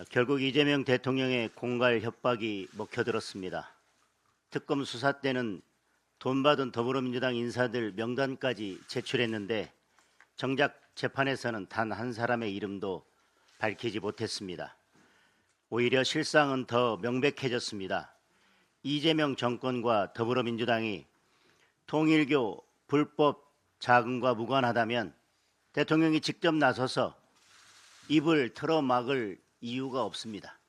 결국 이재명 대통령의 공갈 협박이 먹혀들었습니다. 특검 수사 때는 돈 받은 더불어민주당 인사들 명단까지 제출했는데 정작 재판에서는 단 한 사람의 이름도 밝히지 못했습니다. 오히려 실상은 더 명백해졌습니다. 이재명 정권과 더불어민주당이 통일교 불법 자금과 무관하다면 대통령이 직접 나서서 입을 틀어막을 이유가 없습니다.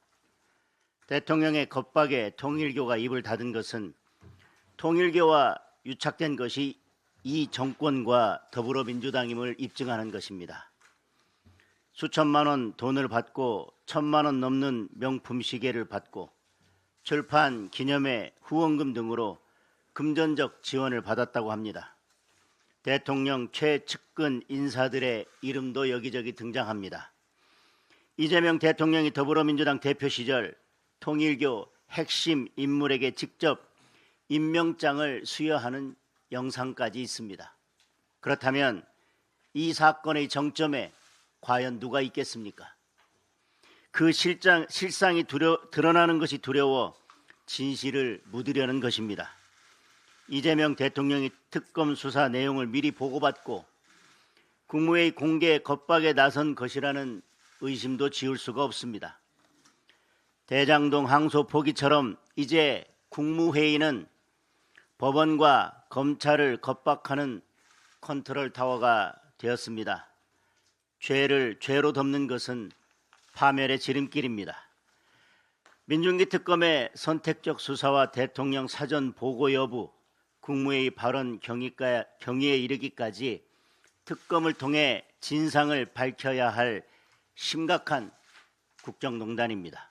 대통령의 겁박에 통일교가 입을 닫은 것은 통일교와 유착된 것이 이 정권과 더불어민주당임을 입증하는 것입니다. 수천만 원 돈을 받고 1,000만 원 넘는 명품 시계를 받고 출판, 기념회, 후원금 등으로 금전적 지원을 받았다고 합니다. 대통령 최측근 인사들의 이름도 여기저기 등장합니다. 이재명 대통령이 더불어민주당 대표 시절 통일교 핵심 인물에게 직접 임명장을 수여하는 영상까지 있습니다. 그렇다면 이 사건의 정점에 과연 누가 있겠습니까? 그 실상이 드러나는 것이 두려워 진실을 묻으려는 것입니다. 이재명 대통령이 특검 수사 내용을 미리 보고받고 국무회의 공개 겁박에 나선 것이라는 의심도 지울 수가 없습니다. 대장동 항소 포기처럼 이제 국무회의는 법원과 검찰을 겁박하는 컨트롤타워가 되었습니다. 죄를 죄로 덮는 것은 파멸의 지름길입니다. 민중기 특검의 선택적 수사와 대통령 사전 보고 여부, 국무회의 발언 경위에 이르기까지 특검을 통해 진상을 밝혀야 할 심각한 국정농단입니다.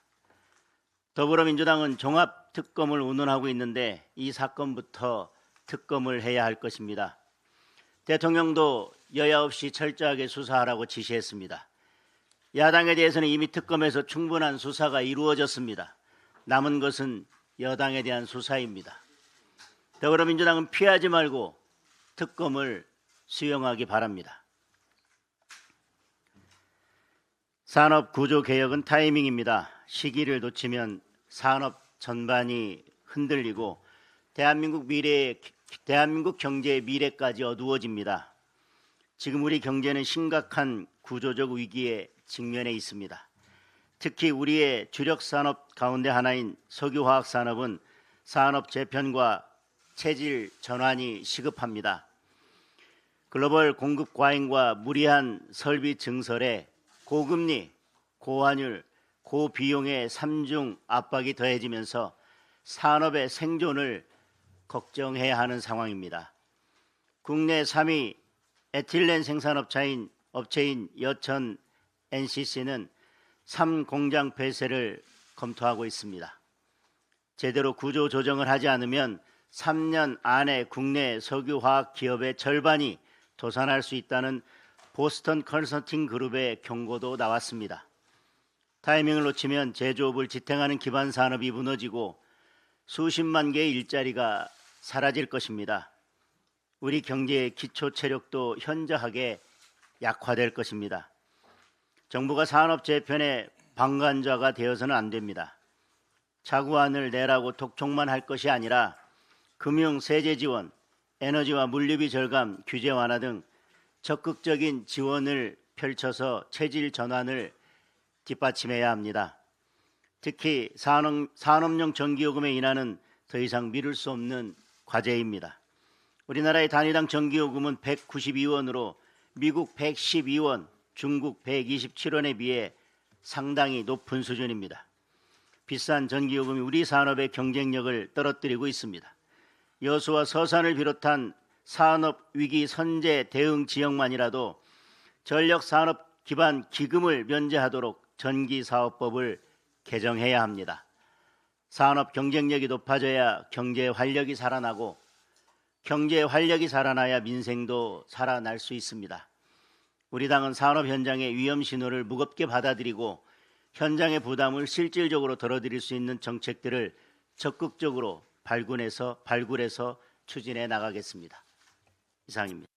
더불어민주당은 종합특검을 운운하고 있는데 이 사건부터 특검을 해야 할 것입니다. 대통령도 여야 없이 철저하게 수사하라고 지시했습니다. 야당에 대해서는 이미 특검에서 충분한 수사가 이루어졌습니다. 남은 것은 여당에 대한 수사입니다. 더불어민주당은 피하지 말고 특검을 수용하기 바랍니다. 산업구조개혁은 타이밍입니다. 시기를 놓치면 산업 전반이 흔들리고 대한민국 경제의 미래까지 어두워집니다. 지금 우리 경제는 심각한 구조적 위기에 직면해 있습니다. 특히 우리의 주력 산업 가운데 하나인 석유화학 산업은 산업 재편과 체질 전환이 시급합니다. 글로벌 공급 과잉과 무리한 설비 증설에 고금리, 고환율, 고비용의 삼중 압박이 더해지면서 산업의 생존을 걱정해야 하는 상황입니다. 국내 3위 에틸렌 생산업체인 여천 NCC는 3공장 폐쇄를 검토하고 있습니다. 제대로 구조 조정을 하지 않으면 3년 안에 국내 석유화학 기업의 절반이 도산할 수 있다는 보스턴 컨설팅 그룹의 경고도 나왔습니다. 타이밍을 놓치면 제조업을 지탱하는 기반 산업이 무너지고 수십만 개의 일자리가 사라질 것입니다. 우리 경제의 기초 체력도 현저하게 약화될 것입니다. 정부가 산업 재편의 방관자가 되어서는 안 됩니다. 자구안을 내라고 독촉만 할 것이 아니라 금융, 세제 지원, 에너지와 물류비 절감, 규제 완화 등 적극적인 지원을 펼쳐서 체질 전환을 뒷받침해야 합니다. 특히 산업용 전기요금의 인하는 더 이상 미룰 수 없는 과제입니다. 우리나라의 단위당 전기요금은 192원으로 미국 112원, 중국 127원에 비해 상당히 높은 수준입니다. 비싼 전기요금이 우리 산업의 경쟁력을 떨어뜨리고 있습니다. 여수와 서산을 비롯한 산업위기 선제 대응 지역만이라도 전력산업 기반 기금을 면제하도록 전기사업법을 개정해야 합니다. 산업 경쟁력이 높아져야 경제 활력이 살아나고 경제 활력이 살아나야 민생도 살아날 수 있습니다. 우리 당은 산업 현장의 위험 신호를 무겁게 받아들이고 현장의 부담을 실질적으로 덜어드릴 수 있는 정책들을 적극적으로 발굴해서 추진해 나가겠습니다. 이상입니다.